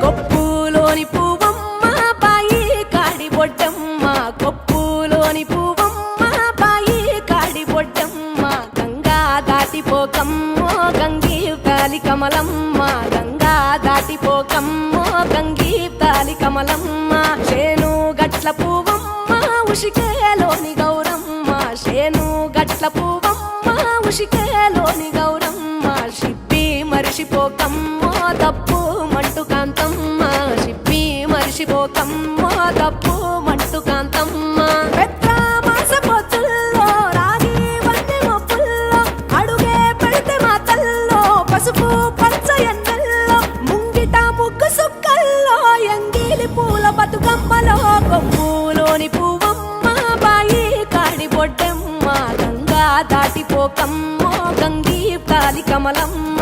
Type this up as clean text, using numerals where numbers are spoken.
కొప్పులోని పువ్వమ్మ బాయి కాడి బొడ్డమ్మ కొప్పులోని పువ్వమ్మ బాయి కాడి బొడ్డమ్మ గంగా దాటిపోకమ్మో గంగీ తాలి కమలమ్మ గంగా దాటిపోకమ్మో గంగీ తాలి కమలమ్మ శేను గట్ల పువ్వమ్మ ఉషికేలోని గౌరమ్మ శేను గట్ల పువ్వమ్మ ఉషికేలోని గౌరమ్మ షిప్పి మరిషిపోకమ్మో తప్పు మంటు కాంతమ్మ షిప్పి మరిషిపోకమ్మో తప్పు మంటు కాంతమ్మ పెద్ద పొత్తుల్లో రాగి వన్నె మొప్పుల్లో అడుగే పెడితే మా తల్లో పసుపు పచ్చ ఎన్నెల్లో ముంగిట ముగ్గు సుక్కల్లో ఎంగిలి పూల బతుకమ్మలో కొమ్ములోని పువ్వమ్మ బాయి కాడి బొడ్డమ్మ గంగా దాటిపోకమ్మో గంగీ తాలి కమలమ్మ